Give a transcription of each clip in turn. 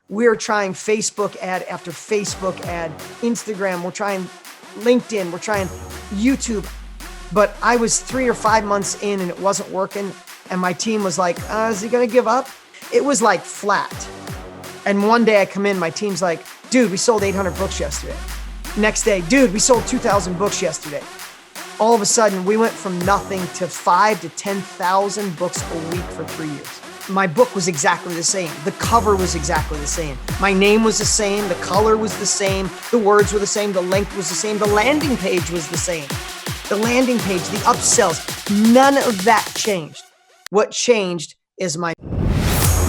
we're trying Facebook ad after Facebook ad, Instagram, we're trying LinkedIn, we're trying YouTube. But I was 3 or 5 months in and it wasn't working. And my team was like, is he going to give up? It was like flat. And one day I come in, my team's like, dude, we sold 800 books yesterday. Next day, dude, we sold 2,000 books yesterday. All of a sudden, we went from nothing to 5,000 to 10,000 books a week for 3 years. My book was exactly the same. The cover was exactly the same. My name was the same. The color was the same. The words were the same. The length was the same. The landing page was the same. The landing page, the upsells, none of that changed. What changed is my...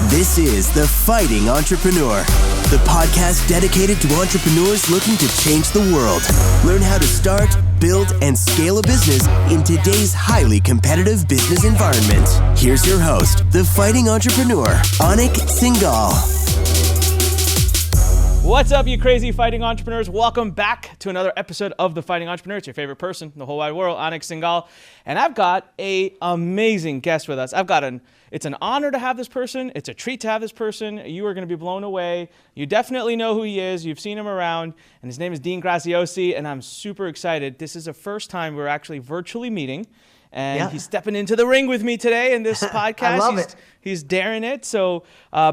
This is The Fighting Entrepreneur, the podcast dedicated to entrepreneurs looking to change the world. Learn how to start, build, and scale a business in today's highly competitive business environment. Here's your host, The Fighting Entrepreneur, Anik Singal. What's up, you crazy fighting entrepreneurs? Welcome back to another episode of The Fighting Entrepreneur. It's your favorite person in the whole wide world, Anik Singal. And I've got an amazing guest with us. It's an honor to have this person. It's a treat to have this person. You are going to be blown away. You definitely know who he is. You've seen him around. And his name is Dean Graziosi. And I'm super excited. This is the first time we're actually virtually meeting. And he's stepping into the ring with me today in this podcast. I love it. He's daring it. So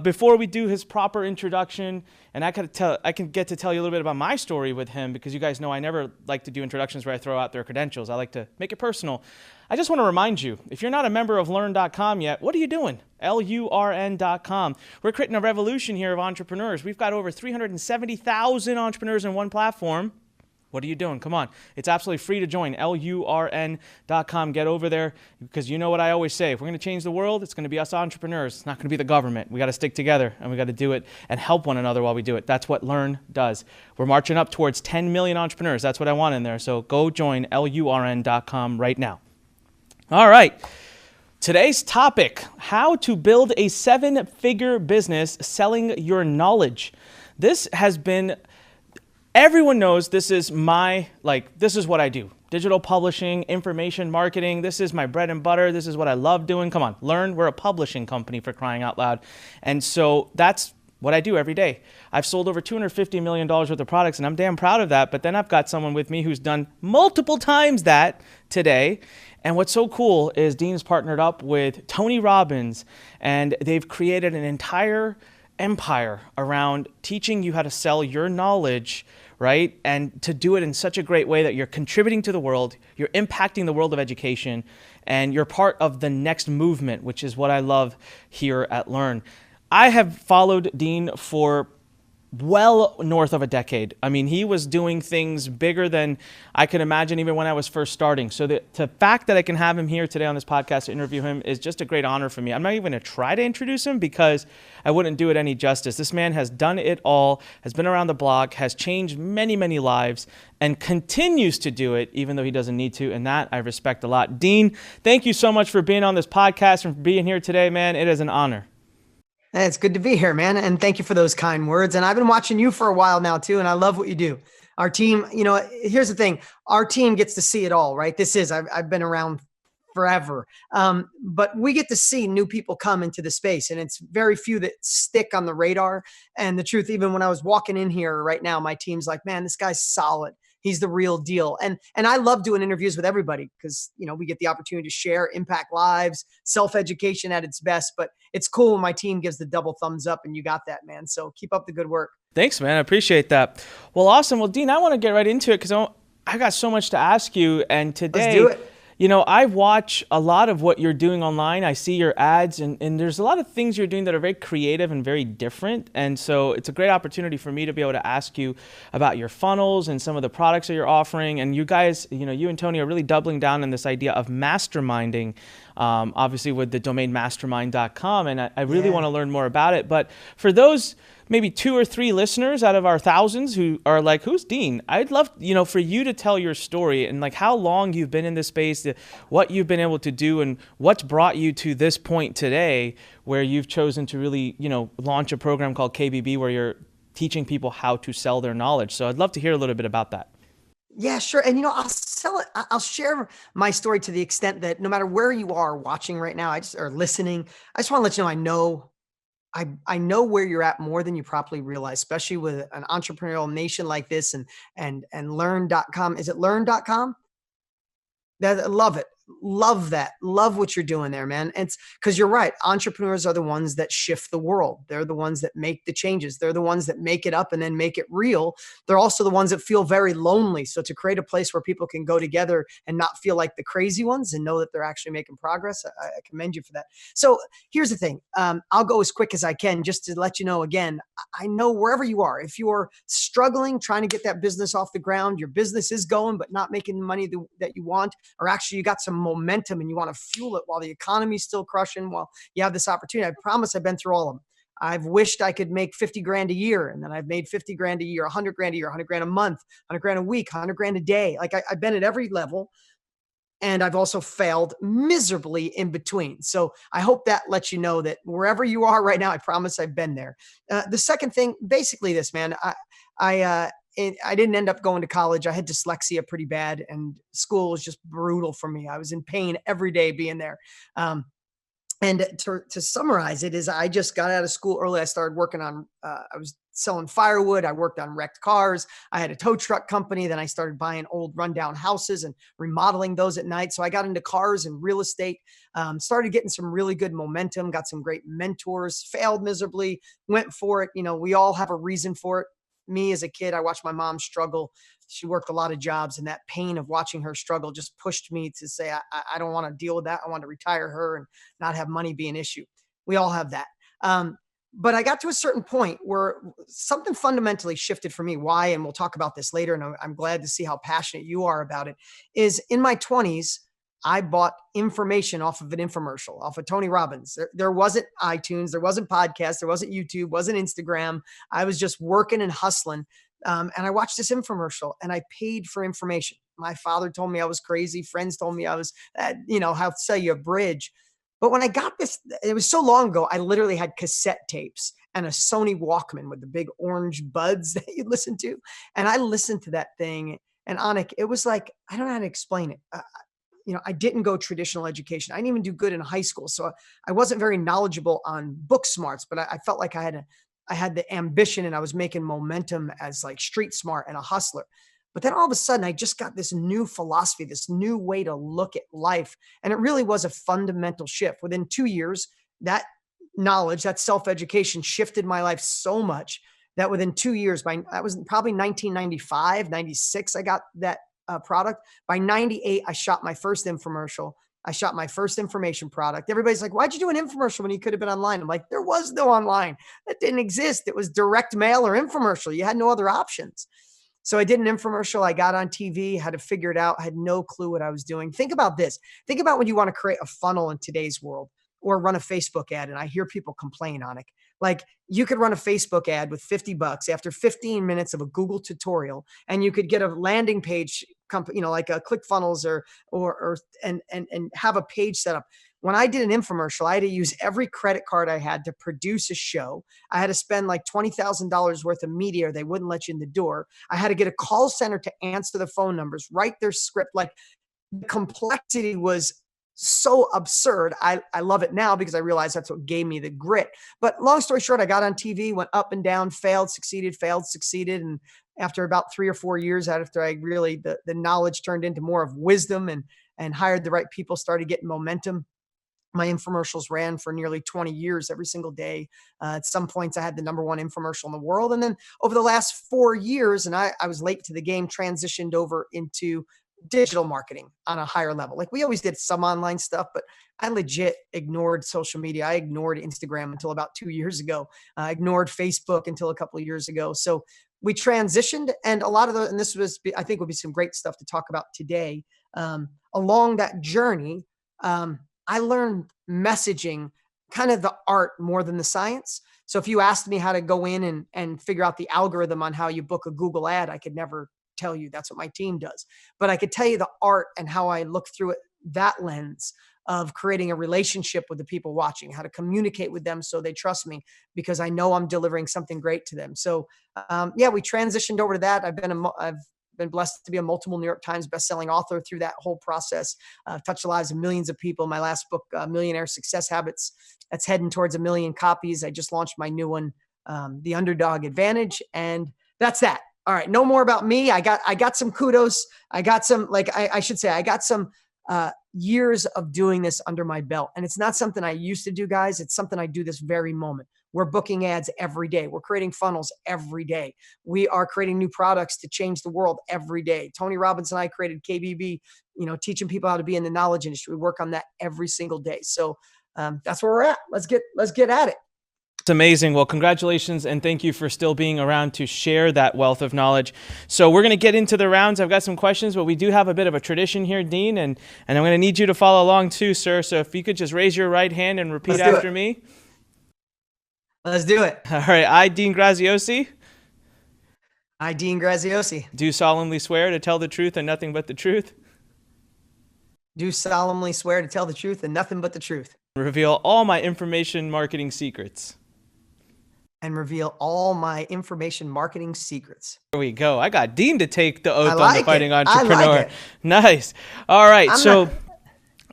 before we do his proper introduction, and I can get to tell you a little bit about my story with him, because you guys know I never like to do introductions where I throw out their credentials. I like to make it personal. I just want to remind you, if you're not a member of Lurn.com yet, what are you doing? Lurn.com. We're creating a revolution here of entrepreneurs. We've got over 370,000 entrepreneurs in one platform. What are you doing? Come on. It's absolutely free to join. Lurn.com. Get over there, because you know what I always say. If we're going to change the world, it's going to be us entrepreneurs. It's not going to be the government. We got to stick together, and we got to do it and help one another while we do it. That's what Lurn does. We're marching up towards 10 million entrepreneurs. That's what I want in there. So go join Lurn.com right now. All right. Today's topic: how to build a 7-figure business selling your knowledge. This has been... Everyone knows this is this is what I do. Digital publishing, information marketing. This is my bread and butter. This is what I love doing. Come on, Lurn. We're a publishing company, for crying out loud. And so that's what I do every day. I've sold over $250 million worth of products, and I'm damn proud of that. But then I've got someone with me who's done multiple times that today. And what's so cool is Dean's partnered up with Tony Robbins, and they've created an entire empire around teaching you how to sell your knowledge, right? And to do it in such a great way that you're contributing to the world, you're impacting the world of education, and you're part of the next movement, which is what I love here at Lurn. I have followed Dean for well north of a decade. I mean, he was doing things bigger than I could imagine even when I was first starting. So the fact that I can have him here today on this podcast to interview him is just a great honor for me. I'm not even going to try to introduce him, because I wouldn't do it any justice. This man has done it all, has been around the block, has changed many, many lives, and continues to do it even though he doesn't need to. And that I respect a lot. Dean, thank you so much for being on this podcast and for being here today, man. It is an honor. It's good to be here, man. And thank you for those kind words. And I've been watching you for a while now too. And I love what you do. Our team, here's the thing. Our team gets to see it all, right? I've been around forever. But we get to see new people come into the space, and it's very few that stick on the radar. And the truth, even when I was walking in here right now, my team's like, man, this guy's solid. He's the real deal. And I love doing interviews with everybody, because, we get the opportunity to share, impact lives, self-education at its best. But it's cool when my team gives the double thumbs up, and you got that, man. So keep up the good work. Thanks, man. I appreciate that. Well, awesome. Well, Dean, I want to get right into it, because I got so much to ask you. And today, let's do it. I watch a lot of what you're doing online. I see your ads, and there's a lot of things you're doing that are very creative and very different. And so it's a great opportunity for me to be able to ask you about your funnels and some of the products that you're offering. And you guys, you and Tony are really doubling down on this idea of masterminding, obviously with the domain mastermind.com. And I really want to learn more about it. But for those maybe 2 or 3 listeners out of our thousands who are like, who's Dean? I'd love, for you to tell your story and how long you've been in this space, what you've been able to do, and what's brought you to this point today where you've chosen to really, launch a program called KBB, where you're teaching people how to sell their knowledge. So I'd love to hear a little bit about that. Yeah, sure. And, I'll share my story to the extent that no matter where you are watching right now, or listening, I just want to let you know I know where you're at more than you probably realize, especially with an entrepreneurial nation like this and Lurn.com. Is it Lurn.com? That love it. Love that. Love what you're doing there, man. It's because you're right. Entrepreneurs are the ones that shift the world. They're the ones that make the changes. They're the ones that make it up and then make it real. They're also the ones that feel very lonely. So to create a place where people can go together and not feel like the crazy ones and know that they're actually making progress, I commend you for that. So here's the thing. I'll go as quick as I can just to let you know again, I know wherever you are, if you're struggling, trying to get that business off the ground, your business is going, but not making the money that you want, or actually you got some momentum and you want to fuel it while the economy's still crushing, while you have this opportunity. I promise I've been through all of them. I've wished I could make 50 grand a year, and then I've made 50 grand a year, 100 grand a year, 100 grand a month, 100 grand a week, 100 grand a day. Like I've been at every level, and I've also failed miserably in between. So I hope that lets you know that wherever you are right now, I promise I've been there. The second thing, basically this, man, I didn't end up going to college. I had dyslexia pretty bad, and school was just brutal for me. I was in pain every day being there. And to summarize it is I just got out of school early. I started working on, I was selling firewood. I worked on wrecked cars. I had a tow truck company. Then I started buying old rundown houses and remodeling those at night. So I got into cars and real estate, started getting some really good momentum, got some great mentors, failed miserably, went for it. You know, we all have a reason for it. Me as a kid, I watched my mom struggle. She worked a lot of jobs, and that pain of watching her struggle just pushed me to say, I don't want to deal with that. I want to retire her and not have money be an issue. We all have that. But I got to a certain point where something fundamentally shifted for me. Why? And we'll talk about this later. And I'm glad to see how passionate you are about it. Is in my 20s, I bought information off of an infomercial, off of Tony Robbins. There wasn't iTunes, there wasn't podcasts, there wasn't YouTube, wasn't Instagram. I was just working and hustling. And I watched this infomercial and I paid for information. My father told me I was crazy. Friends told me I was, how to sell you a bridge. But when I got this, it was so long ago, I literally had cassette tapes and a Sony Walkman with the big orange buds that you listen to. And I listened to that thing. And Anik, it was like, I don't know how to explain it. I didn't go traditional education. I didn't even do good in high school. So I wasn't very knowledgeable on book smarts, but I felt like I had the ambition and I was making momentum as like street smart and a hustler. But then all of a sudden I just got this new philosophy, this new way to look at life. And it really was a fundamental shift. Within 2 years, that knowledge, that self-education shifted my life so much that within 2 years, that was probably 1995, 96, I got that product. By 98, I shot my first infomercial. I shot my first information product. Everybody's like, why'd you do an infomercial when you could have been online? I'm like, there was no online. That didn't exist. It was direct mail or infomercial. You had no other options. So I did an infomercial. I got on TV, had to figure it out, had no clue what I was doing. Think about this. Think about when you want to create a funnel in today's world or run a Facebook ad. And I hear people complain on it. Like you could run a Facebook ad with $50 after 15 minutes of a Google tutorial, and you could get a landing page company, like a ClickFunnels or have a page set up. When I did an infomercial, I had to use every credit card I had to produce a show. I had to spend like $20,000 worth of media, or they wouldn't let you in the door. I had to get a call center to answer the phone numbers, write their script. Like the complexity was so absurd. I love it now because I realized that's what gave me the grit. But long story short, I got on TV, went up and down, failed, succeeded. And after about 3 or 4 years, after I really, the knowledge turned into more of wisdom and hired the right people, started getting momentum. My infomercials ran for nearly 20 years every single day. At some points, I had the #1 infomercial in the world. And then over the last 4 years, and I was late to the game, transitioned over into digital marketing on a higher level. Like we always did some online stuff, but I legit ignored social media. I ignored Instagram until about 2 years ago. I ignored Facebook until a couple of years ago. So we transitioned, and a lot of and this was, I think would be some great stuff to talk about today. Along that journey, I learned messaging, kind of the art more than the science. So if you asked me how to go in and figure out the algorithm on how you book a Google ad, I could never tell you. That's what my team does. But I could tell you the art and how I look through it, that lens of creating a relationship with the people watching, how to communicate with them so they trust me because I know I'm delivering something great to them. So we transitioned over to that. I've been blessed to be a multiple New York Times bestselling author through that whole process. Touched the lives of millions of people. My last book, Millionaire Success Habits, that's heading towards 1 million copies. I just launched my new one, The Underdog Advantage. And that's that. All right. No more about me. I got some kudos. I got some, I should say, I got some years of doing this under my belt. And it's not something I used to do, guys. It's something I do this very moment. We're booking ads every day. We're creating funnels every day. We are creating new products to change the world every day. Tony Robbins and I created KBB, teaching people how to be in the knowledge industry. We work on that every single day. So that's where we're at. Let's get at it. It's amazing. Well, congratulations, and thank you for still being around to share that wealth of knowledge. So we're going to get into the rounds. I've got some questions, but we do have a bit of a tradition here, Dean, and I'm going to need you to follow along too, sir. So if you could just raise your right hand and repeat after me. Let's do it. All right. I, Dean Graziosi. I, Dean Graziosi. Do solemnly swear to tell the truth and nothing but the truth. Do solemnly swear to tell the truth and nothing but the truth. Reveal all my information marketing secrets. And reveal all my information marketing secrets. There we go. I got Dean to take the oath on the Fighting Entrepreneur. I like it. Nice. All right. So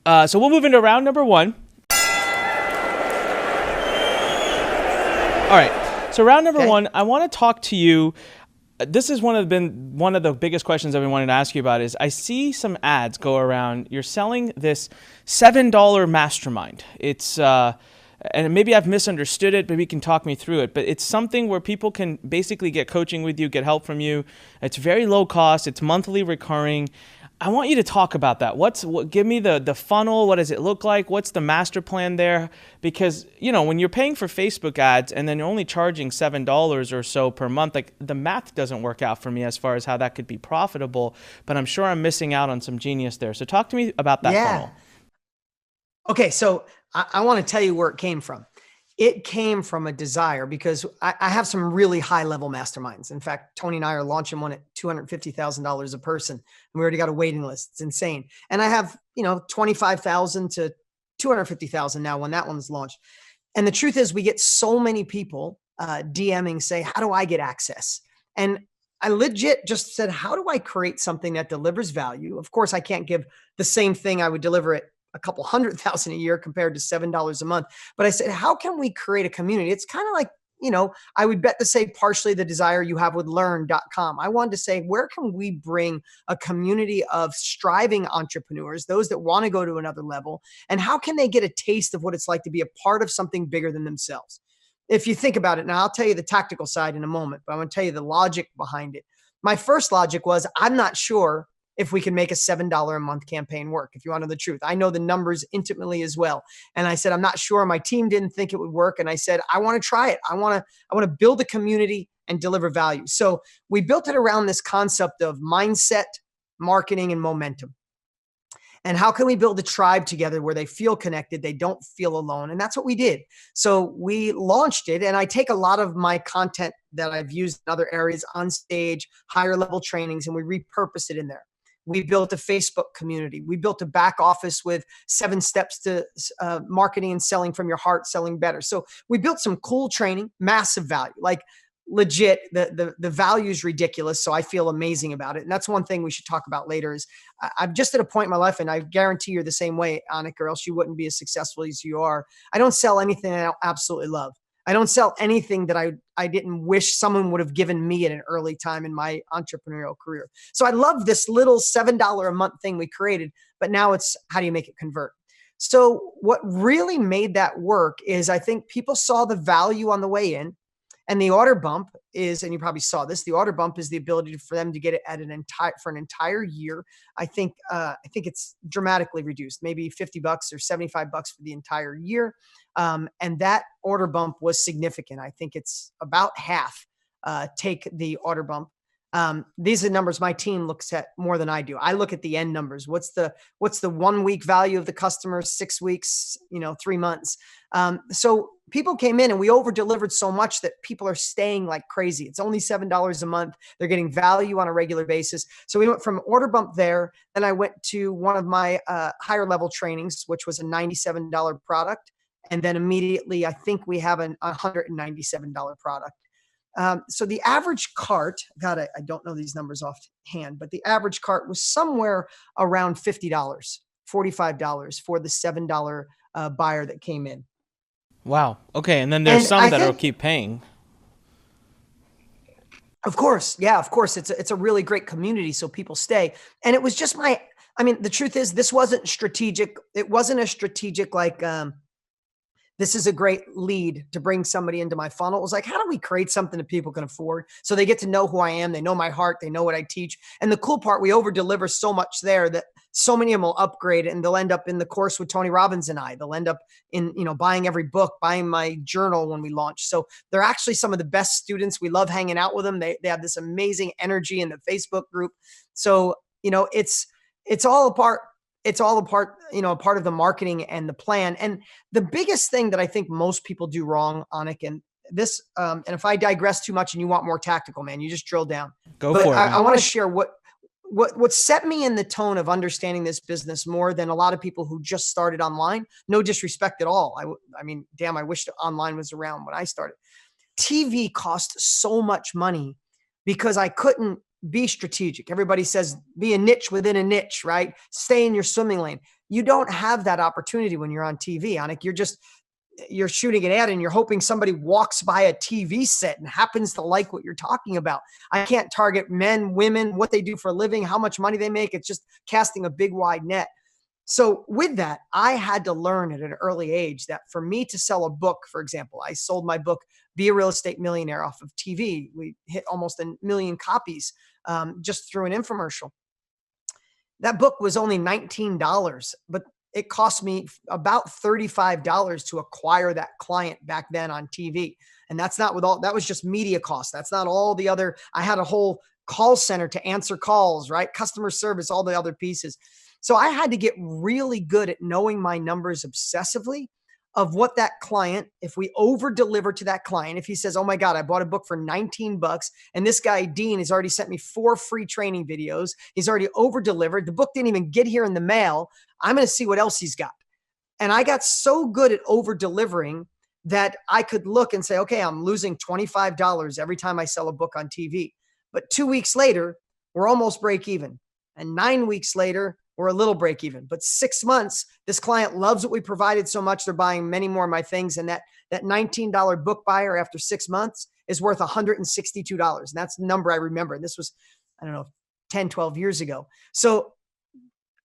we'll move into round number 1. All right. So round number 1, I want to talk to you. This is one of the biggest questions I've been wanting to ask you about is I see some ads go around. You're selling this $7 mastermind. It's and maybe I've misunderstood it, but we can talk me through it. But it's something where people can basically get coaching with you, get help from you. It's very low cost. It's monthly recurring. I want you to talk about that. Give me the funnel. What does it look like? What's the master plan there? Because, when you're paying for Facebook ads and then you're only charging $7 or so per month, like the math doesn't work out for me as far as how that could be profitable, but I'm sure I'm missing out on some genius there. So talk to me about that funnel. Okay. So I want to tell you where it came from. It came from a desire because I have some really high level masterminds. In fact, Tony and I are launching one at $250,000 a person. And we already got a waiting list. It's insane. And I have, 25,000 to 250,000 now when that one's launched. And the truth is we get so many people DMing say, how do I get access? And I legit just said, how do I create something that delivers value? Of course, I can't give the same thing I would deliver at a couple $100,000 a year compared to $7 a month. But I said, how can we create a community? It's kind of like, I would bet to say partially the desire you have with Lurn.com. I wanted to say, where can we bring a community of striving entrepreneurs, those that want to go to another level, and how can they get a taste of what it's like to be a part of something bigger than themselves? If you think about it, now I'll tell you the tactical side in a moment, but I'm going to tell you the logic behind it. My first logic was, I'm not sure if we can make a $7 a month campaign work. If you want to know the truth, I know the numbers intimately as well. And I said, I'm not sure. My team didn't think it would work. And I said, I want to try it. I want to build a community and deliver value. So we built it around this concept of mindset, marketing, and momentum. And how can we build a tribe together where they feel connected, they don't feel alone? And that's what we did. So we launched it, and I take a lot of my content that I've used in other areas on stage, higher level trainings, and we repurpose it in there. We built a Facebook community. We built a back office with 7 steps to marketing and selling from your heart, selling better. So we built some cool training, massive value, like legit. The value is ridiculous. So I feel amazing about it. And that's one thing we should talk about later is I'm just at a point in my life, and I guarantee you're the same way, Anik, or else you wouldn't be as successful as you are. I don't sell anything I don't absolutely love. I don't sell anything that I didn't wish someone would have given me at an early time in my entrepreneurial career. So I love this little $7 a month thing we created, but now it's how do you make it convert? So what really made that work is I think people saw the value on the way in, and the order bump is, and you probably saw this, the order bump is the ability for them to get it at for an entire year. I think it's dramatically reduced, maybe $50 or $75 for the entire year. And that order bump was significant. I think it's about half take the order bump. These are numbers my team looks at more than I do. I look at the end numbers. What's the 1 week value of the customer, 6 weeks, 3 months. So people came in and we over delivered so much that people are staying like crazy. It's only $7 a month. They're getting value on a regular basis. So we went from order bump there. Then I went to one of my higher level trainings, which was a $97 product. And then immediately, I think we have a $197 product. So the average cart, God, I don't know these numbers offhand, but the average cart was somewhere around $50, $45 for the $7 buyer that came in. Wow. Okay. And then there's And some I that'll think, keep paying. of course, yeah, of course, it's a really great community, so people stay. And it was just I mean, the truth is, this wasn't strategic. It wasn't a strategic like, this is a great lead to bring somebody into my funnel. It was like, how do we create something that people can afford so they get to know who I am? They know my heart. They know what I teach. And the cool part, we over deliver so much there that so many of them will upgrade and they'll end up in the course with Tony Robbins and I. They'll end up in, buying every book, buying my journal when we launch. So they're actually some of the best students. We love hanging out with them. They have this amazing energy in the Facebook group. So, it's all a part. It's all a part, a part of the marketing and the plan. And the biggest thing that I think most people do wrong, Anik, and this, and if I digress too much and you want more tactical, man, you just drill down. Go But for it, I man. want to share what set me in the tone of understanding this business more than a lot of people who just started online. No disrespect at all. I mean, damn, I wish online was around when I started. TV cost so much money because I couldn't be strategic. Everybody says be a niche within a niche, right? Stay in your swimming lane. You don't have that opportunity when you're on TV, Anik. You're shooting an ad and you're hoping somebody walks by a TV set and happens to like what you're talking about. I can't target men, women, what they do for a living, how much money they make. It's just casting a big wide net. So with that, I had to learn at an early age that for me to sell a book, for example, I sold my book, Be a Real Estate Millionaire, off of TV. We hit almost 1 million copies just through an infomercial. That book was only $19, but it cost me about $35 to acquire that client back then on TV. And that's not with all, that was just media costs. That's not all the other, I had a whole call center to answer calls, right? Customer service, all the other pieces. So I had to get really good at knowing my numbers obsessively of what that client, if we over deliver to that client, if he says, oh my God, I bought a book for $19 and this guy, Dean, has already sent me 4 free training videos. He's already over delivered. The book didn't even get here in the mail. I'm going to see what else he's got. And I got so good at over delivering that I could look and say, okay, I'm losing $25 every time I sell a book on TV. But 2 weeks later, we're almost break even. And 9 weeks later, we're a little break even. But 6 months, this client loves what we provided so much, they're buying many more of my things. And that $19 book buyer after 6 months is worth $162. And that's the number I remember. And this was, I don't know, 10, 12 years ago. So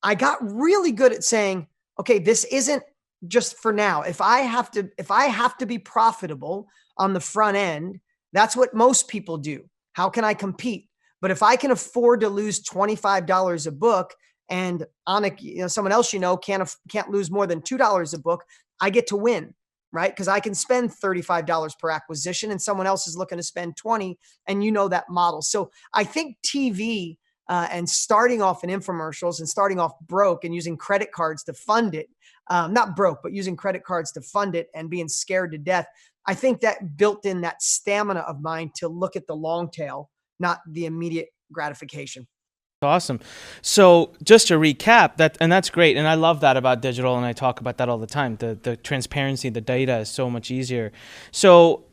I got really good at saying, okay, this isn't just for now. If I have to be profitable on the front end, that's what most people do. How can I compete? But if I can afford to lose $25 a book, and Anik, someone else can't lose more than $2 a book, I get to win, right? Because I can spend $35 per acquisition, and someone else is looking to spend $20, and that model. So I think TV and starting off in infomercials and starting off broke and using credit cards to fund it, not broke, but using credit cards to fund it and being scared to death. I think that built in that stamina of mine to look at the long tail, not the immediate gratification. Awesome. So just to recap, that's great. And I love that about digital. And I talk about that all the time. The transparency, the data is so much easier. So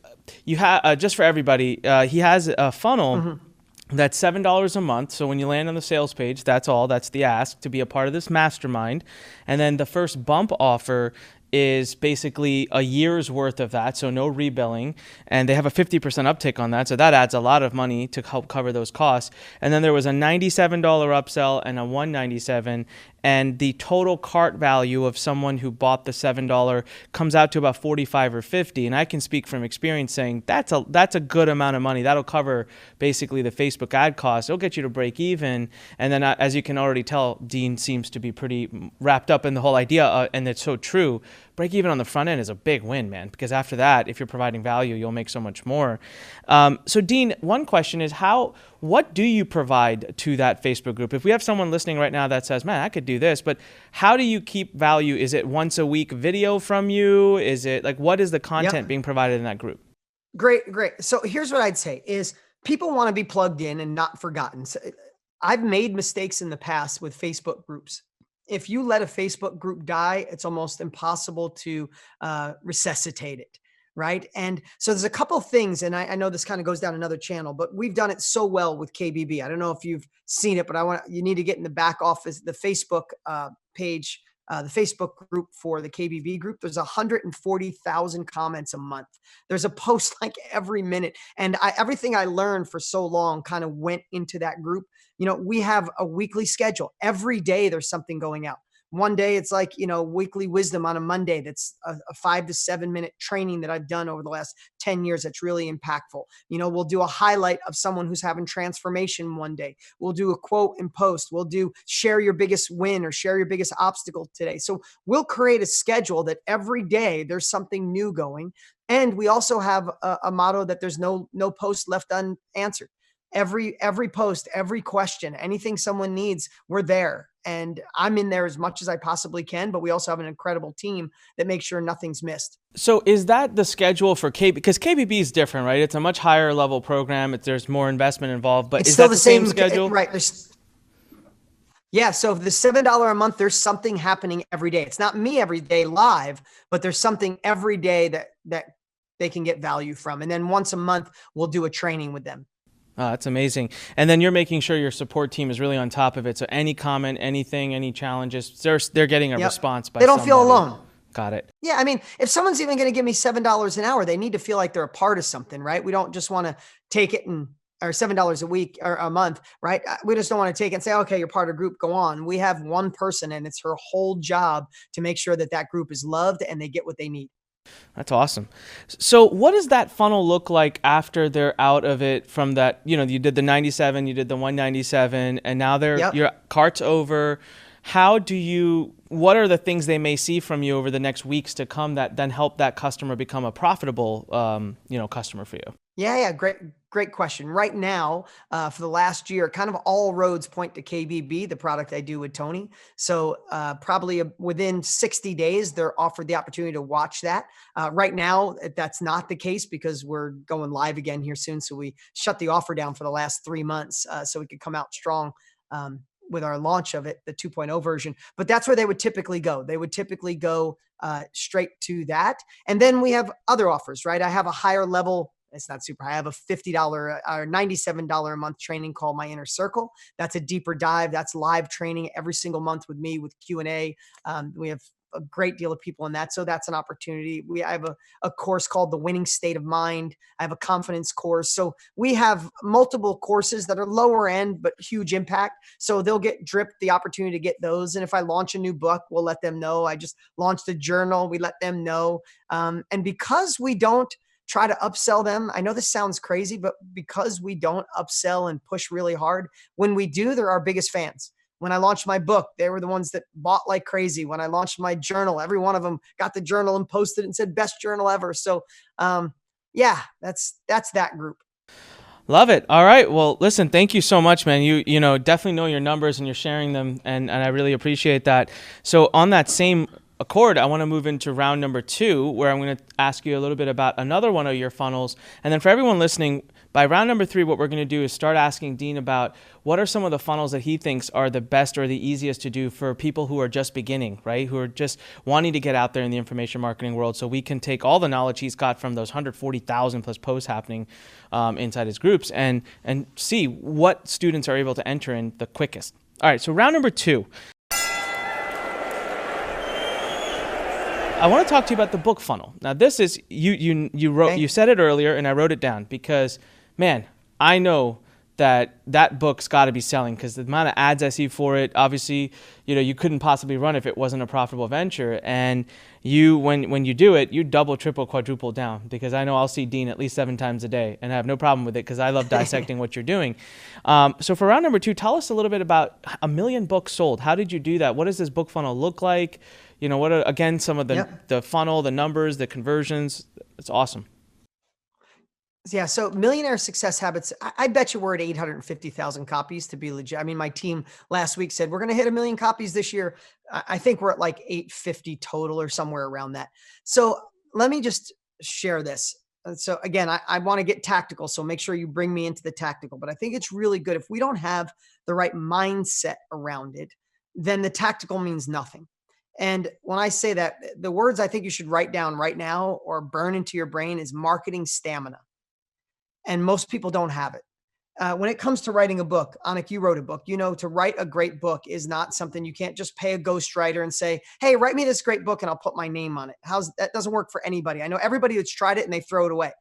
you have, just for everybody, he has a funnel that's $7 a month. So when you land on the sales page, that's the ask to be a part of this mastermind. And then the first bump offer is basically a year's worth of that, so no rebilling, and they have a 50% uptick on that, so that adds a lot of money to help cover those costs. And then there was a $97 upsell and a $197, and the total cart value of someone who bought the $7 comes out to about $45 or $50. And I can speak from experience saying that's a good amount of money. That'll cover basically the Facebook ad costs. It'll get you to break even. And then as you can already tell, Dean seems to be pretty wrapped up in the whole idea, and it's so true. Break even on the front end is a big win, man, because after that, if you're providing value, you'll make so much more. So Dean, one question is what do you provide to that Facebook group? If we have someone listening right now that says, man, I could do this, but how do you keep value? Is it once a week video from you? Is it what is the content being provided in that group? Great. So here's what I'd say is people want to be plugged in and not forgotten. So I've made mistakes in the past with Facebook groups. If you let a Facebook group die, it's almost impossible to resuscitate it. right? And so there's a couple things, and I know this kind of goes down another channel, but we've done it so well with KBB. I don't know if you've seen it, but you need to get in the back office, the Facebook page, the Facebook group for the KBB group. There's 140,000 comments a month. There's a post like every minute. And everything I learned for so long kind of went into that group. We have a weekly schedule. Every day there's something going out. One day it's like, weekly wisdom on a Monday. That's a 5 to 7 minute training that I've done over the last 10 years. That's really impactful. We'll do a highlight of someone who's having transformation one day. We'll do a quote and post. We'll do share your biggest win or share your biggest obstacle today. So we'll create a schedule that every day there's something new going. And we also have a motto that there's no post left unanswered. Every post, every question, anything someone needs, we're there. And I'm in there as much as I possibly can, but we also have an incredible team that makes sure nothing's missed. So is that the schedule for KB? Because KBB is different, right? It's a much higher level program. There's more investment involved, but It's is still that the same schedule? Right. Yeah. So the $7 a month, there's something happening every day. It's not me every day live, but there's something every day that they can get value from. And then once a month, we'll do a training with them. Oh, that's amazing. And then you're making sure your support team is really on top of it. So any comment, anything, any challenges, they're getting a response by They don't somebody. feel alone. Got it. Yeah. I mean, if someone's even going to give me $7 an hour, they need to feel like they're a part of something, right? We don't just want to take it or $7 a week or a month, right? We just don't want to take it and say, okay, you're part of a group, go on. We have one person and it's her whole job to make sure that group is loved and they get what they need. That's awesome. So what does that funnel look like after they're out of it from that, you did the 97, you did the 197, and now your cart's over. What are the things they may see from you over the next weeks to come that then help that customer become a profitable, customer for you? Yeah. Great question. Right now, for the last year, kind of all roads point to KBB, the product I do with Tony. So probably within 60 days, they're offered the opportunity to watch that. Right now, that's not the case because we're going live again here soon. So we shut the offer down for the last 3 months so we could come out strong with our launch of it, the 2.0 version. But that's where they would typically go. They would typically go straight to that. And then we have other offers, right? I have a higher level. It's not super high. I have a $50 or $97 a month training called My Inner Circle. That's a deeper dive. That's live training every single month with me with Q&A. We have a great deal of people in that. So that's an opportunity. I have a course called The Winning State of Mind. I have a confidence course. So we have multiple courses that are lower end, but huge impact. So they'll get dripped the opportunity to get those. And if I launch a new book, we'll let them know. I just launched a journal. We let them know. And because we don't try to upsell them. I know this sounds crazy, but because we don't upsell and push really hard, when we do, they're our biggest fans. When I launched my book, they were the ones that bought like crazy. When I launched my journal, every one of them got the journal and posted it and said best journal ever. So that's that group. Love it. All right. Well, listen, thank you so much, man. You definitely know your numbers and you're sharing them. And I really appreciate that. So on that same accord, I want to move into round number 2, where I'm going to ask you a little bit about another one of your funnels. And then for everyone listening, by round number 3, what we're going to do is start asking Dean about what are some of the funnels that he thinks are the best or the easiest to do for people who are just beginning, right? Who are just wanting to get out there in the information marketing world, so we can take all the knowledge he's got from those 140,000 plus posts happening inside his groups and see what students are able to enter in the quickest. All right, so round number 2. I want to talk to you about the book funnel. Now, this is you said it earlier, and I wrote it down because, man, I know that book's got to be selling because the amount of ads I see for it, obviously, you couldn't possibly run if it wasn't a profitable venture. And when you do it, you double, triple, quadruple down, because I know I'll see Dean at least 7 times a day and I have no problem with it because I love dissecting what you're doing. So for round number 2, tell us a little bit about 1 million books sold. How did you do that? What does this book funnel look like? What are, again, some of the funnel, the numbers, the conversions? It's awesome. Yeah. So Millionaire Success Habits, I bet you we're at 850,000 copies to be legit. I mean, my team last week said, we're going to hit 1 million copies this year. I think we're at like 850 total or somewhere around that. So let me just share this. So again, I want to get tactical. So make sure you bring me into the tactical, but I think it's really good. If we don't have the right mindset around it, then the tactical means nothing. And when I say that, the words I think you should write down right now or burn into your brain is marketing stamina. And most people don't have it. When it comes to writing a book, Anik, you wrote a book. You know, to write a great book is not something you can't just pay a ghostwriter and say, "Hey, write me this great book and I'll put my name on it." That doesn't work for anybody. I know everybody that's tried it and they throw it away.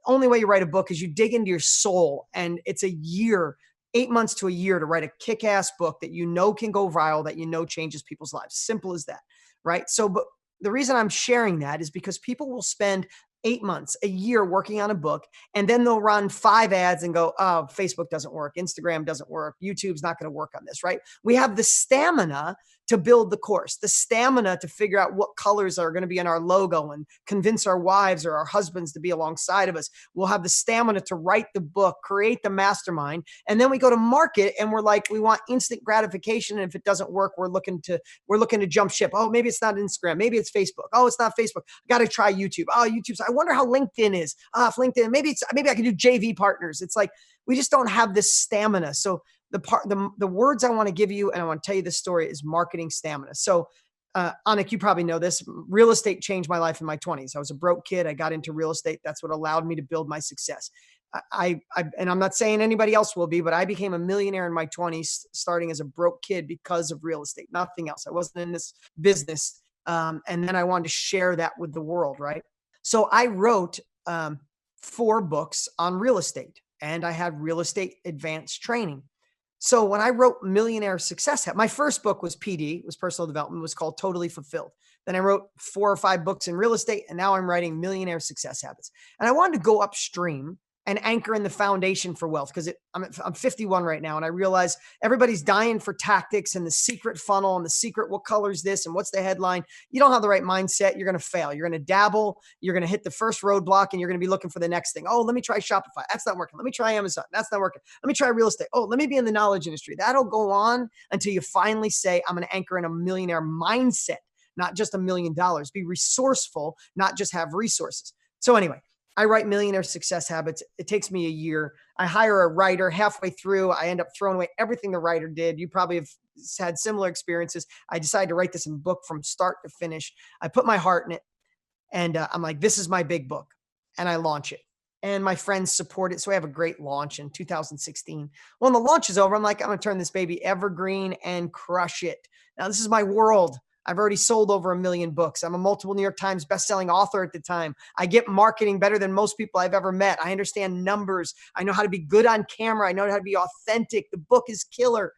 Only way you write a book is you dig into your soul, and it's a year, 8 months to a year to write a kick-ass book that you know can go viral, that you know changes people's lives. Simple as that, right? So, but the reason I'm sharing that is because people will spend 8 months, a year working on a book, and then they'll run 5 ads and go, "Oh, Facebook doesn't work. Instagram doesn't work. YouTube's not going to work on this," right? We have the stamina to build the course, the stamina to figure out what colors are going to be in our logo and convince our wives or our husbands to be alongside of us. We'll have the stamina to write the book, create the mastermind, and then we go to market and we're like, we want instant gratification. And if it doesn't work, we're looking to jump ship. Oh, maybe it's not Instagram. Maybe it's Facebook. Oh, it's not Facebook. I got to try YouTube. Oh, YouTube's. I wonder how LinkedIn is. If LinkedIn, maybe I can do JV partners. It's like, we just don't have this stamina. So the words I want to give you, and I want to tell you this story, is marketing stamina. So, Anik, you probably know this. Real estate changed my life in my 20s. I was a broke kid. I got into real estate. That's what allowed me to build my success. And I'm not saying anybody else will be, but I became a millionaire in my 20s, starting as a broke kid because of real estate, nothing else. I wasn't in this business. And then I wanted to share that with the world, right? So I wrote 4 books on real estate, and I had real estate advanced training. So when I wrote Millionaire Success Habits, my first book was PD, was personal development, was called Totally Fulfilled. Then I wrote 4 or 5 books in real estate, and now I'm writing Millionaire Success Habits. And I wanted to go upstream and anchor in the foundation for wealth, because I'm 51 right now, and I realize everybody's dying for tactics and the secret funnel and the secret what color's this and what's the headline. You don't have the right mindset, you're going to fail. You're going to dabble, you're going to hit the first roadblock, and you're going to be looking for the next thing. Oh, let me try Shopify. That's not working. Let me try Amazon. That's not working. Let me try real estate. Oh, let me be in the knowledge industry. That'll go on until you finally say, I'm going to anchor in a millionaire mindset, not just $1 million. Be resourceful, not just have resources. So anyway, I write Millionaire Success Habits. It takes me a year. I hire a writer. Halfway through, I end up throwing away everything the writer did. You probably have had similar experiences. I decided to write this in book from start to finish. I put my heart in it, and I'm like, this is my big book, and I launch it. And my friends support it. So I have a great launch in 2016. When the launch is over, I'm like, I'm going to turn this baby evergreen and crush it. Now, this is my world. I've already sold over 1 million books. I'm a multiple New York Times bestselling author at the time. I get marketing better than most people I've ever met. I understand numbers. I know how to be good on camera. I know how to be authentic. The book is killer.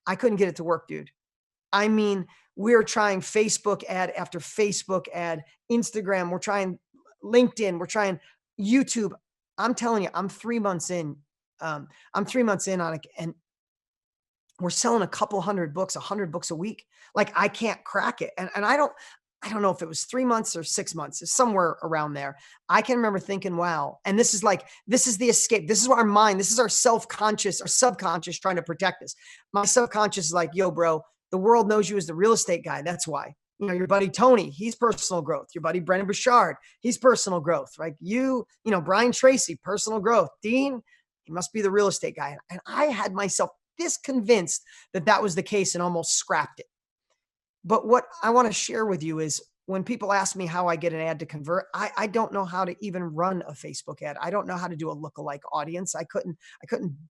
I couldn't get it to work, dude. I mean, we're trying Facebook ad after Facebook ad, Instagram. We're trying LinkedIn. We're trying YouTube. I'm telling you, I'm 3 months in. I'm 3 months in on it, and we're selling a couple hundred books, 100 books a week. Like, I can't crack it. And I don't know if it was 3 months or 6 months, it's somewhere around there. I can remember thinking, wow. And this is the escape. This is our mind. This is our self-conscious, our subconscious trying to protect us. My subconscious is like, yo, bro, the world knows you as the real estate guy. That's why. You know, your buddy Tony, he's personal growth. Your buddy Brendan Bouchard, he's personal growth. Like Brian Tracy, personal growth. Dean, he must be the real estate guy. And I had myself this convinced that that was the case and almost scrapped it. But what I want to share with you is, when people ask me how I get an ad to convert, I don't know how to even run a Facebook ad. I don't know how to do a lookalike audience. I couldn't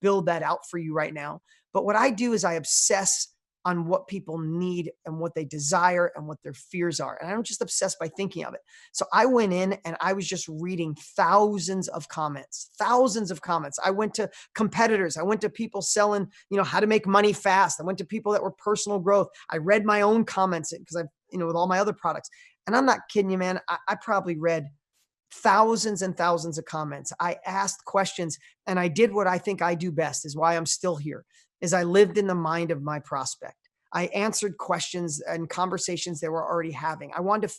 build that out for you right now. But what I do is I obsess on what people need and what they desire and what their fears are. And I'm just obsessed by thinking of it. So I went in and I was just reading thousands of comments. I went to competitors. I went to people selling, how to make money fast. I went to people that were personal growth. I read my own comments because I've, with all my other products. And I'm not kidding you, man. I probably read thousands and thousands of comments. I asked questions, and I did what I think I do best, is why I'm still here, is I lived in the mind of my prospect. I answered questions and conversations they were already having. I wanted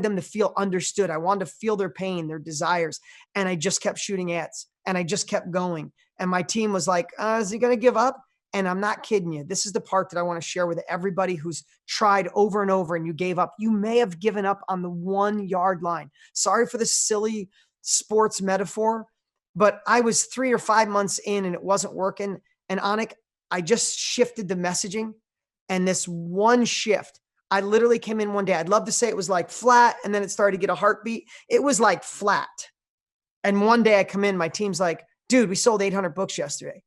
them to feel understood. I wanted to feel their pain, their desires. And I just kept shooting ads, and I just kept going. And my team was like, is he going to give up? And I'm not kidding you. This is the part that I want to share with everybody who's tried over and over and you gave up. You may have given up on the 1 yard line. Sorry for the silly sports metaphor, but I was 3 or 5 months in and it wasn't working. And Anik, I just shifted the messaging, and this one shift I literally came in one day. I'd love to say it was like flat, and then it started to get a heartbeat. It was like flat. And one day I come in, my team's like, dude, we sold 800 books yesterday.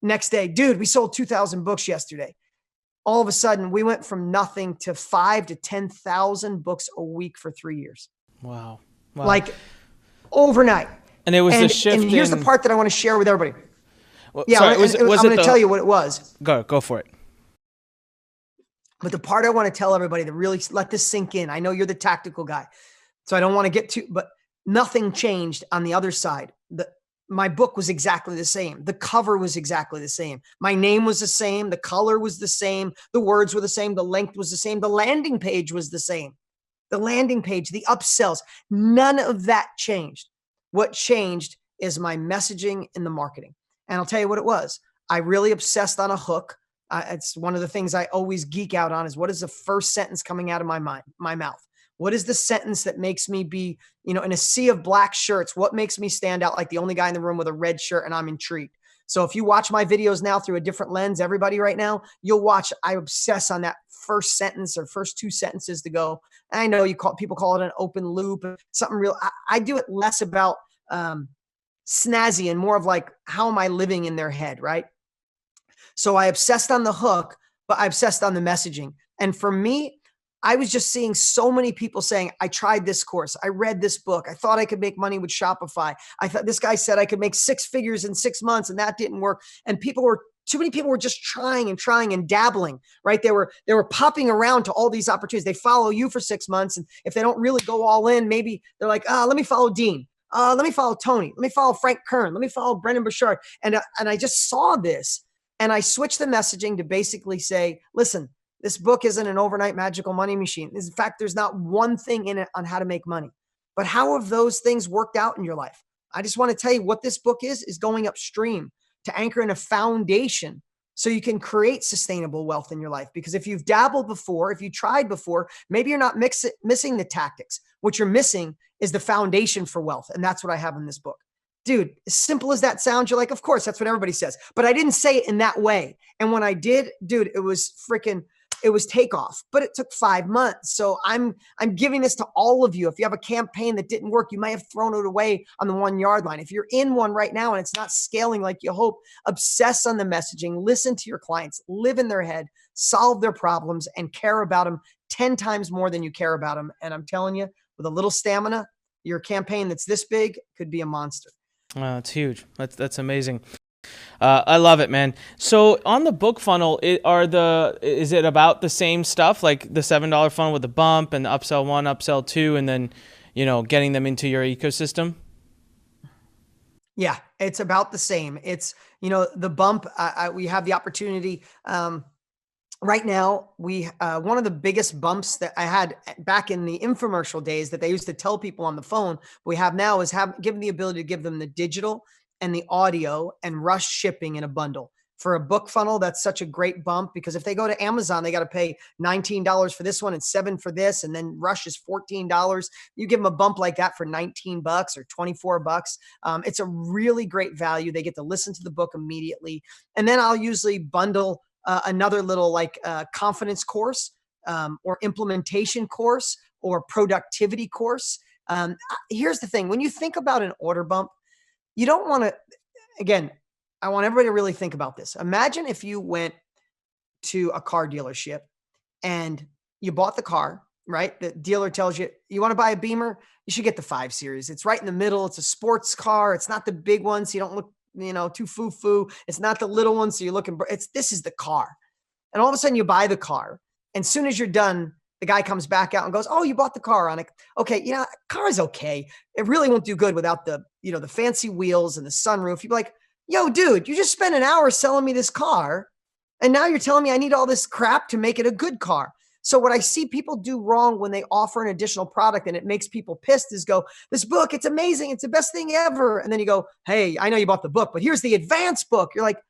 Next day, dude, we sold 2,000 books yesterday. All of a sudden, we went from nothing to 5,000 to 10,000 books a week for 3 years. Wow. Like overnight. And it was the shift. And here's the part that I want to share with everybody. Well, yeah, sorry, I'm going to tell you what it was. Go for it. But the part I want to tell everybody to really let this sink in. I know you're the tactical guy, so I don't want to get too, but nothing changed on the other side. My book was exactly the same. The cover was exactly the same. My name was the same. The color was the same. The words were the same. The length was the same. The landing page was the same. The landing page, the upsells, none of that changed. What changed is my messaging in the marketing. And I'll tell you what it was. I really obsessed on a hook. It's one of the things I always geek out on is what is the first sentence coming out of my mouth? What is the sentence that makes me be, in a sea of black shirts? What makes me stand out like the only guy in the room with a red shirt and I'm intrigued? So if you watch my videos now through a different lens, everybody right now, you'll watch, I obsess on that first sentence or first two sentences to go. I know people call it an open loop, something real. I do it less about snazzy and more of like, how am I living in their head, right? So I obsessed on the hook, but I obsessed on the messaging. And for me, I was just seeing so many people saying, I tried this course. I read this book. I thought I could make money with Shopify. I thought this guy said I could make 6 figures in 6 months and that didn't work. And too many people were just trying and dabbling, right? They were popping around to all these opportunities. They follow you for 6 months. And if they don't really go all in, maybe they're like, let me follow Dean. Let me follow Tony. Let me follow Frank Kern. Let me follow Brendan Burchard. And I just saw this and I switched the messaging to basically say, listen, this book isn't an overnight magical money machine. In fact, there's not one thing in it on how to make money. But how have those things worked out in your life? I just want to tell you what this book is going upstream to anchor in a foundation so you can create sustainable wealth in your life. Because if you've dabbled before, if you tried before, maybe you're not missing the tactics. What you're missing is the foundation for wealth. And that's what I have in this book. Dude, as simple as that sounds, you're like, of course, that's what everybody says. But I didn't say it in that way. And when I did, dude, it was takeoff, but it took 5 months. So I'm giving this to all of you. If you have a campaign that didn't work, you might have thrown it away on the 1 yard line. If you're in one right now and it's not scaling like you hope, obsess on the messaging, listen to your clients, live in their head, solve their problems, and care about them 10 times more than you care about them. And I'm telling you, with a little stamina, your campaign that's this big could be a monster. It's huge. That's amazing. I love it, man. So on the book funnel, is it about the same stuff, like the $7 funnel with the bump and the upsell 1, upsell 2, and then, getting them into your ecosystem? Yeah, it's about the same. It's, the bump, we have the opportunity. Right now, one of the biggest bumps that I had back in the infomercial days that they used to tell people on the phone, we have now is given the ability to give them the digital and the audio and rush shipping in a bundle. For a book funnel, that's such a great bump because if they go to Amazon, they got to pay $19 for this one and $7 for this, and then rush is $14. You give them a bump like that for $19 or $24. It's a really great value. They get to listen to the book immediately. And then I'll usually bundle another little confidence course or implementation course or productivity course. Here's the thing. When you think about an order bump, you don't want to, again, I want everybody to really think about this. Imagine if you went to a car dealership and you bought the car, right? The dealer tells you, you want to buy a Beamer? You should get the 5 Series. It's right in the middle. It's a sports car. It's not the big one, so you don't look, too foo-foo. It's not the little one, so you're looking, this is the car. And all of a sudden you buy the car. And as soon as you're done, the guy comes back out and goes, oh, you bought the car, Anik. Okay, car is okay. It really won't do good without the fancy wheels and the sunroof. You'd be like, yo, dude, you just spent an hour selling me this car. And now you're telling me I need all this crap to make it a good car. So what I see people do wrong when they offer an additional product and it makes people pissed is go, this book, it's amazing. It's the best thing ever. And then you go, hey, I know you bought the book, but here's the advanced book. You're like,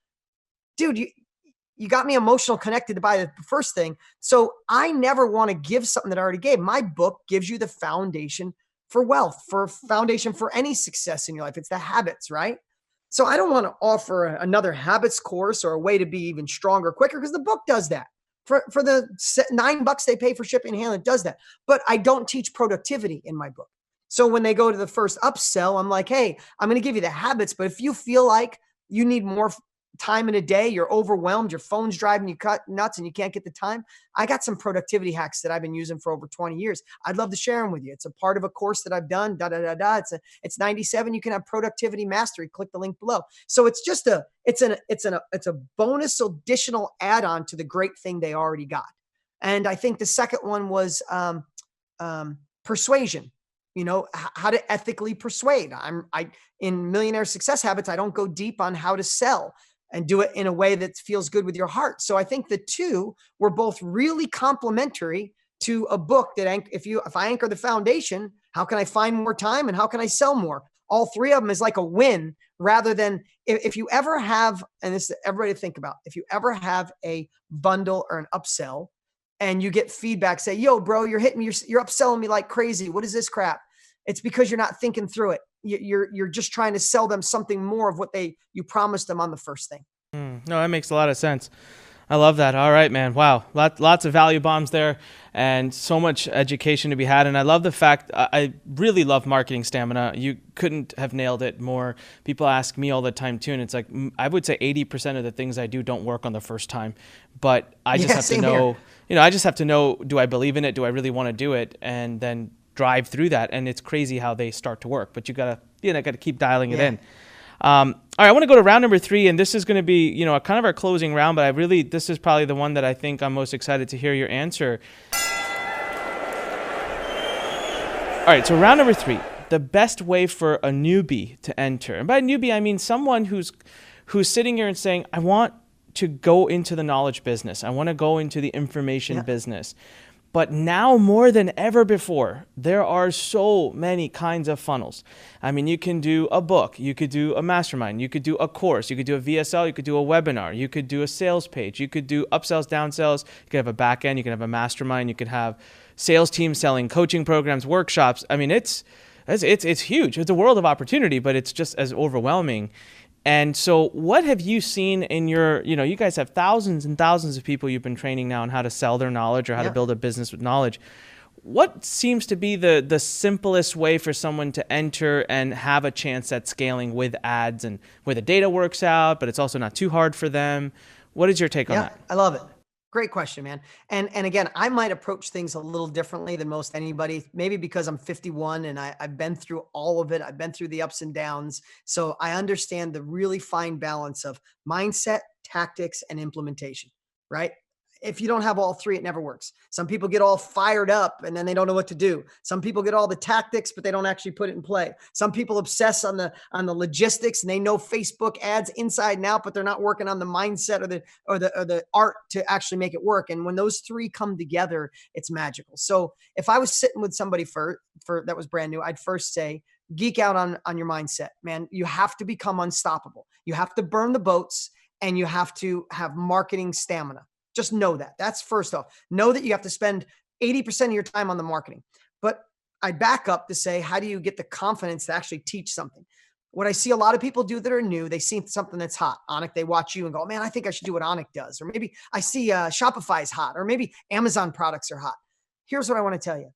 dude, you got me emotional connected to buy the first thing. So I never want to give something that I already gave. My book gives you the foundation for wealth, for foundation for any success in your life. It's the habits, right? So I don't want to offer another habits course or a way to be even stronger, quicker, because the book does that. For the $9 they pay for shipping and handling, it does that. But I don't teach productivity in my book. So when they go to the first upsell, I'm like, hey, I'm going to give you the habits, but if you feel like you need more time in a day, you're overwhelmed, your phone's driving you nuts and you can't get the time, I got some productivity hacks that I've been using for over 20 years. I'd love to share them with you. It's a part of a course that I've done, It's 97. You can have productivity mastery. Click the link below. So it's just it's a bonus additional add-on to the great thing they already got. And I think the second one was persuasion. How to ethically persuade. I in Millionaire Success Habits, I don't go deep on how to sell and do it in a way that feels good with your heart. So I think the two were both really complementary to a book that if I anchor the foundation, how can I find more time and how can I sell more? All three of them is like a win, rather than if you ever have, and this is everybody to think about, if you ever have a bundle or an upsell and you get feedback, say, yo, bro, you're upselling me like crazy. What is this crap? It's because you're not thinking through it. You're just trying to sell them something more of what you promised them on the first thing. No, that makes a lot of sense. I love that. All right, man. Wow. Lots of value bombs there and so much education to be had. And I love the fact, I really love marketing stamina. You couldn't have nailed it more. People ask me all the time too. And it's like, I would say 80% of the things I do don't work on the first time, but I just have to know, I just have to know, do I believe in it? Do I really want to do it? And then drive through that. And it's crazy how they start to work, but you gotta keep dialing it in. All right, I want to go to round number 3, and this is going to be, kind of our closing round, but this is probably the one that I think I'm most excited to hear your answer. All right, so round number 3, the best way for a newbie to enter. And by newbie, I mean someone who's sitting here and saying, I want to go into the knowledge business. I want to go into the information business. But now more than ever before, there are so many kinds of funnels. I mean, you can do a book, you could do a mastermind, you could do a course, you could do a VSL, you could do a webinar, you could do a sales page, you could do upsells, downsells, you could have a back end, you could have a mastermind, you could have sales teams selling coaching programs, workshops. I mean, it's huge. It's a world of opportunity, but it's just as overwhelming. And so what have you seen in your, you guys have thousands and thousands of people you've been training now on how to sell their knowledge or how to build a business with knowledge. What seems to be the simplest way for someone to enter and have a chance at scaling with ads and where the data works out, but it's also not too hard for them? What is your take on that? I love it. Great question, man. And again, I might approach things a little differently than most anybody, maybe because I'm 51 and I've been through all of it. I've been through the ups and downs. So I understand the really fine balance of mindset, tactics, and implementation, right? If you don't have all three, it never works. Some people get all fired up and then they don't know what to do. Some people get all the tactics, but they don't actually put it in play. Some people obsess on the logistics and they know Facebook ads inside and out, but they're not working on the mindset or the art to actually make it work. And when those three come together, it's magical. So if I was sitting with somebody for that was brand new, I'd first say, geek out on your mindset, man. You have to become unstoppable. You have to burn the boats and you have to have marketing stamina. Just know that. That's first off. Know that you have to spend 80% of your time on the marketing. But I back up to say, how do you get the confidence to actually teach something? What I see a lot of people do that are new, they see something that's hot. Anik, they watch you and go, man, I think I should do what Anik does. Or maybe I see Shopify is hot, or maybe Amazon products are hot. Here's what I want to tell you.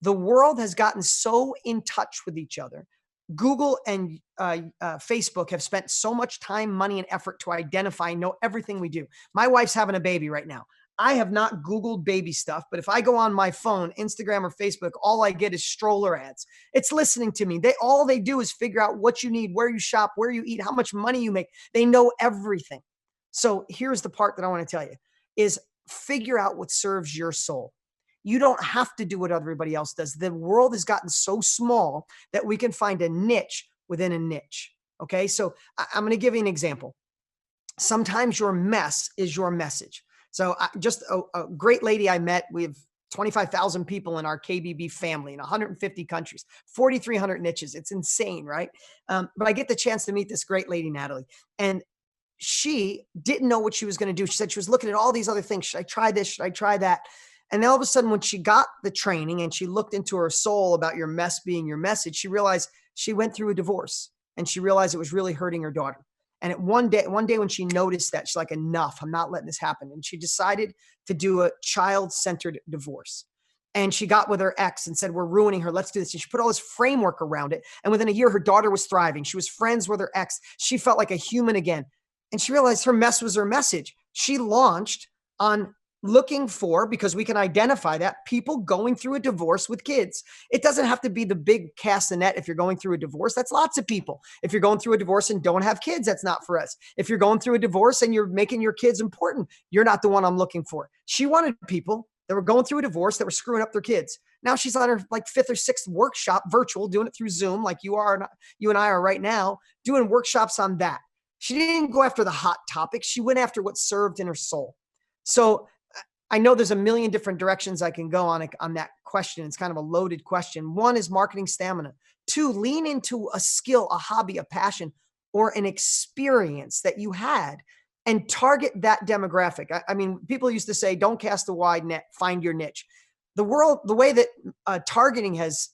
The world has gotten so in touch with each other. Google and Facebook have spent so much time, money, and effort to identify and know everything we do. My wife's having a baby right now. I have not Googled baby stuff, but if I go on my phone, Instagram or Facebook, all I get is stroller ads. It's listening to me. All they do is figure out what you need, where you shop, where you eat, how much money you make. They know everything. So here's the part that I want to tell you is figure out what serves your soul. You don't have to do what everybody else does. The world has gotten so small that we can find a niche within a niche. Okay. So I'm going to give you an example. Sometimes your mess is your message. So just a great lady I met, we have 25,000 people in our KBB family in 150 countries, 4,300 niches. It's insane, right? But I get the chance to meet this great lady, Natalie, and she didn't know what she was going to do. She said she was looking at all these other things. Should I try this? Should I try that? And then all of a sudden, when she got the training and she looked into her soul about your mess being your message, she realized she went through a divorce and she realized it was really hurting her daughter. And one day when she noticed that, she's like, enough, I'm not letting this happen. And she decided to do a child-centered divorce. And she got with her ex and said, we're ruining her. Let's do this. And she put all this framework around it. And within a year, her daughter was thriving. She was friends with her ex. She felt like a human again. And she realized her mess was her message. She launched on looking for, because we can identify that, people going through a divorce with kids. It doesn't have to be the big cast of net. If you're going through a divorce, that's lots of people. If you're going through a divorce and don't have kids, that's not for us. If you're going through a divorce and you're making your kids important, you're not the one I'm looking for. She wanted people that were going through a divorce that were screwing up their kids. Now she's on her like 5th or 6th workshop, virtual, doing it through Zoom, like you and I are right now, doing workshops on that. She didn't go after the hot topics. She went after what served in her soul. So I know there's a million different directions I can go on that question. It's kind of a loaded question. 1 is marketing stamina. 2, lean into a skill, a hobby, a passion, or an experience that you had and target that demographic. I mean, people used to say, don't cast a wide net, find your niche. The way that targeting has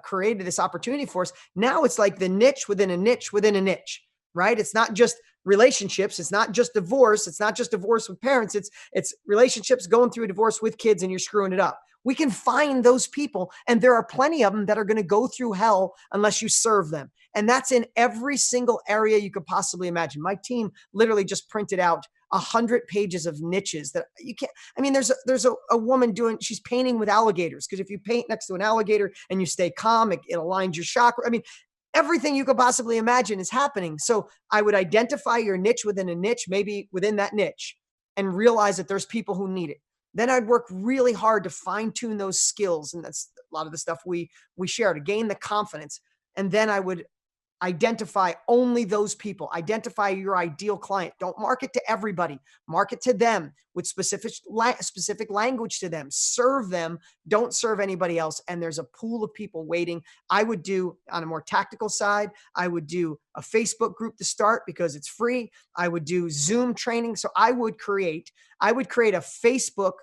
created this opportunity for us, now it's like the niche within a niche within a niche, right? It's not just relationships. It's not just divorce. It's not just divorce with parents. It's relationships, going through a divorce with kids, and you're screwing it up. We can find those people, and there are plenty of them that are going to go through hell unless you serve them. And that's in every single area you could possibly imagine. My team literally just printed out 100 pages of niches that you can't. I mean, there's a woman she's painting with alligators, because if you paint next to an alligator and you stay calm, it aligns your chakra. I mean, everything you could possibly imagine is happening. So I would identify your niche within a niche, maybe within that niche, and realize that there's people who need it. Then I'd work really hard to fine tune those skills. And that's a lot of the stuff we share to gain the confidence. And then I would identify only those people. Identify your ideal client. Don't market to everybody. Market to them with specific language to them. Serve them. Don't serve anybody else. And there's a pool of people waiting. I would do, on a more tactical side, I would do a Facebook group to start because it's free. I would do Zoom training. So I would create a Facebook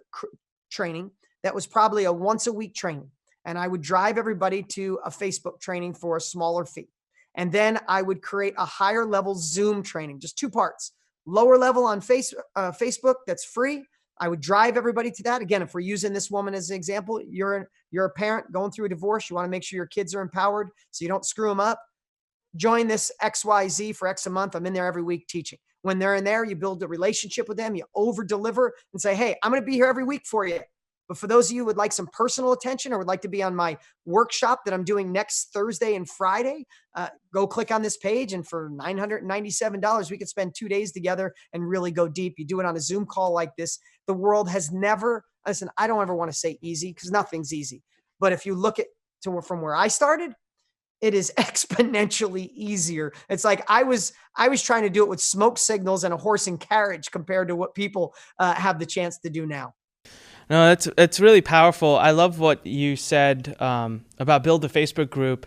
training that was probably a once a week training. And I would drive everybody to a Facebook training for a smaller fee. And then I would create a higher level Zoom training, just 2 parts. Lower level on Facebook, that's free. I would drive everybody to that. Again, if we're using this woman as an example, you're a parent going through a divorce. You want to make sure your kids are empowered so you don't screw them up. Join this XYZ for X a month. I'm in there every week teaching. When they're in there, you build a relationship with them. You over deliver and say, hey, I'm going to be here every week for you. But for those of you who would like some personal attention or would like to be on my workshop that I'm doing next Thursday and Friday, go click on this page. And for $997, we could spend 2 days together and really go deep. You do it on a Zoom call like this. The world has never, listen, I don't ever want to say easy because nothing's easy. But if you look from where I started, it is exponentially easier. It's like I was trying to do it with smoke signals and a horse and carriage compared to what people have the chance to do now. No, it's really powerful. I love what you said about build a Facebook group,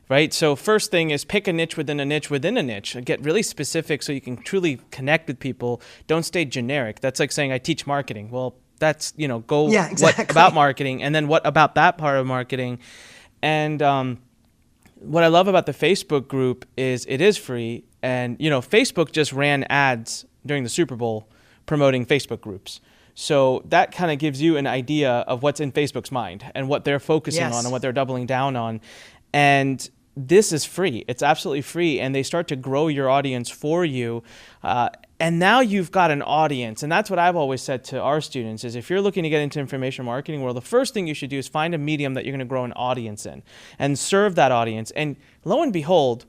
right? So first thing is pick a niche within a niche within a niche. Get really specific so you can truly connect with people. Don't stay generic. That's like saying I teach marketing. Well, that's, go exactly. What about marketing, and then what about that part of marketing. And what I love about the Facebook group is it is free. And, Facebook just ran ads during the Super Bowl promoting Facebook groups. So that kind of gives you an idea of what's in Facebook's mind and what they're focusing on and what they're doubling down on. And this is free. It's absolutely free. And they start to grow your audience for you. And now you've got an audience. And that's what I've always said to our students is if you're looking to get into information marketing world, the first thing you should do is find a medium that you're going to grow an audience in and serve that audience. And lo and behold,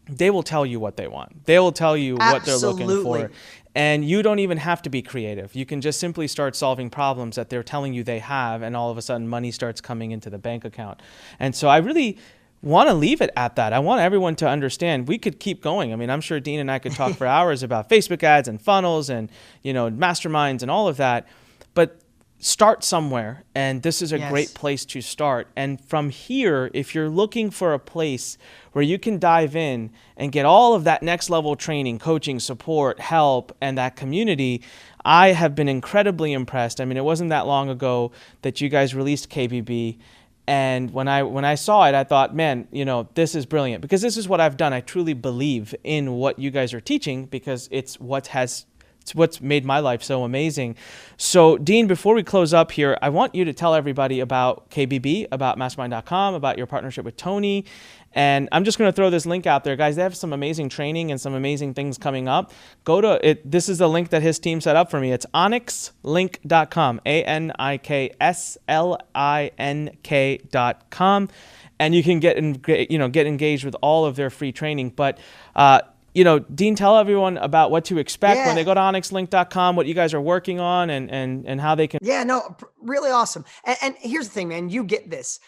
they will tell you what they want. They will tell you what they're looking for. And you don't even have to be creative. You can just simply start solving problems that they're telling you they have, and all of a sudden money starts coming into the bank account. And so I really want to leave it at that. I want everyone to understand we could keep going. I mean, I'm sure Dean and I could talk for hours about Facebook ads and funnels and, masterminds and all of that. But start somewhere, and this is a great place to start. And from here, if you're looking for a place where you can dive in and get all of that next level training, coaching, support, help, and that community, I have been incredibly impressed. I mean, it wasn't that long ago that you guys released KBB, And when I saw it, I thought, man, this is brilliant, because this is what I've done. I truly believe in what you guys are teaching, because it's what's made my life so amazing. So Dean, before we close up here, I want you to tell everybody about KBB, about mastermind.com, about your partnership with Tony. And I'm just going to throw this link out there, guys. They have some amazing training and some amazing things coming up. Go to it. This is the link that his team set up for me. It's AnikSlink.com, ANIKSLINK.com. And you can get engaged with all of their free training. But, Dean, tell everyone about what to expect when they go to AnikSlink.com, what you guys are working on, and how they can. Yeah, no, really awesome. And here's the thing, man, you get this.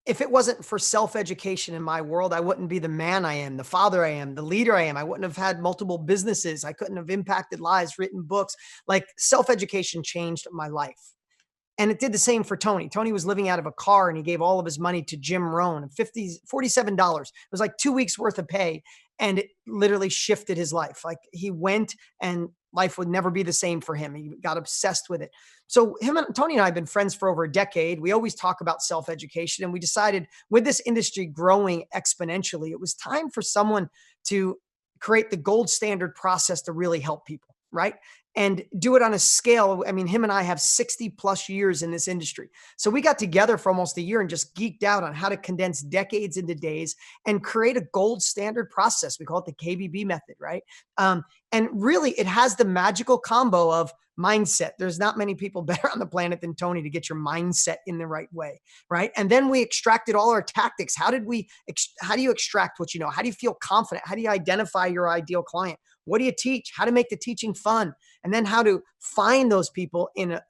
If it wasn't for self-education in my world, I wouldn't be the man I am, the father I am, the leader I am. I wouldn't have had multiple businesses. I couldn't have impacted lives, written books. Like, self-education changed my life. And it did the same for Tony. Tony was living out of a car, and he gave all of his money to Jim Rohn, $47. It was like 2 weeks worth of pay. And it literally shifted his life. Like, he went, and life would never be the same for him. He got obsessed with it. So Tony and I have been friends for over a decade. We always talk about self-education, and we decided, with this industry growing exponentially, it was time for someone to create the gold standard process to really help people, right? And do it on a scale. I mean, him and I have 60 plus years in this industry. So we got together for almost a year and just geeked out on how to condense decades into days and create a gold standard process. We call it the KBB method, right? And really, it has the magical combo of mindset. There's not many people better on the planet than Tony to get your mindset in the right way, right? And then we extracted all our tactics. How do you extract what you know? How do you feel confident? How do you identify your ideal client? What do you teach? How to make the teaching fun? And then how to find those people in a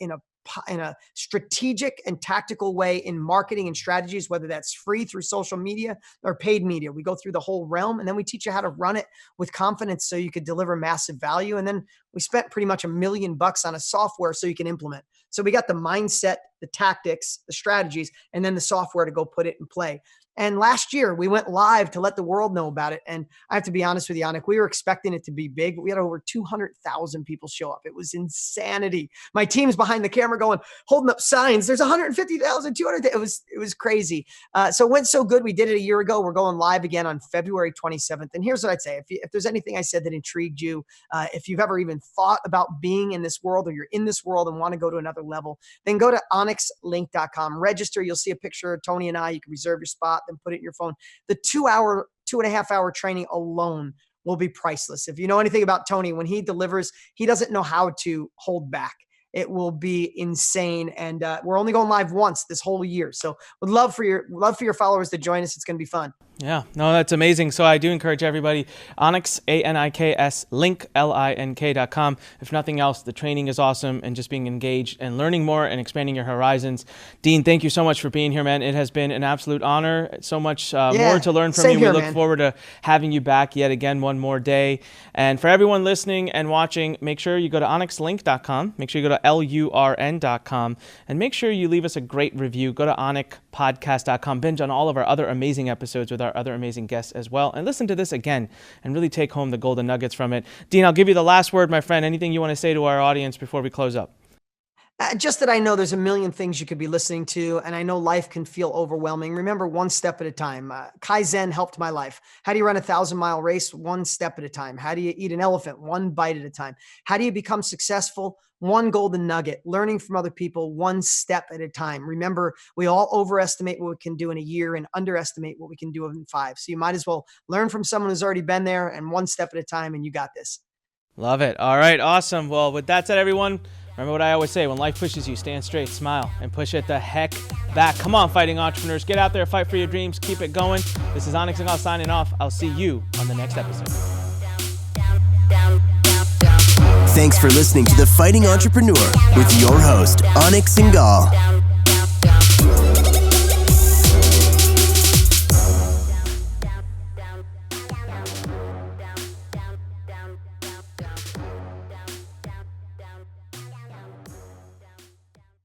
strategic and tactical way in marketing and strategies, whether that's free through social media or paid media. We go through the whole realm, and then we teach you how to run it with confidence so you could deliver massive value. And then we spent pretty much $1 million on a software so you can implement. So we got the mindset, the tactics, the strategies, and then the software to go put it in play. And last year we went live to let the world know about it. And I have to be honest with you, Anik, we were expecting it to be big, but we had over 200,000 people show up. It was insanity. My team's behind the camera holding up signs. There's 150,000, 200. It was crazy. So it went so good. We did it a year ago. We're going live again on February 27th. And here's what I'd say. If there's anything I said that intrigued you, if you've ever even thought about being in this world, or you're in this world and want to go to another level, then go to AnikSlink.com, register. You'll see a picture of Tony and I. You can reserve your spot, then put it in your phone. The 2.5 hour training alone will be priceless. If you know anything about Tony, when he delivers, he doesn't know how to hold back. It will be insane. And we're only going live once this whole year. So would love for your followers to join us. It's going to be fun. Yeah, no, that's amazing. So I do encourage everybody, Onyx, ANIKS, link, LINK.com. If nothing else, the training is awesome, and just being engaged and learning more and expanding your horizons. Dean, thank you so much for being here, man. It has been an absolute honor. So much more to learn from you. We look forward to having you back yet again one more day. And for everyone listening and watching, make sure you go to onyxlink.com. Make sure you go to LURN.com. And make sure you leave us a great review. Go to onicpodcast.com. Binge on all of our other amazing episodes with our other amazing guests as well, and listen to this again and really take home the golden nuggets from it. Dean, I'll give you the last word, my friend. Anything you want to say to our audience before we close up? Just that I know there's a million things you could be listening to, and I know life can feel overwhelming. Remember, one step at a time. Kaizen helped my life. How do you run a 1,000-mile race? One step at a time. How do you eat an elephant? One bite at a time. How do you become successful? One golden nugget. Learning from other people, one step at a time. Remember, we all overestimate what we can do in a year and underestimate what we can do in 5. So you might as well learn from someone who's already been there, and one step at a time, and you got this. Love it. All right, awesome. Well, with that said, everyone, remember what I always say: when life pushes you, stand straight, smile, and push it the heck back. Come on, fighting entrepreneurs. Get out there, fight for your dreams, keep it going. This is Anik Singal signing off. I'll see you on the next episode. Thanks for listening to The Fighting Entrepreneur with your host, Anik Singal.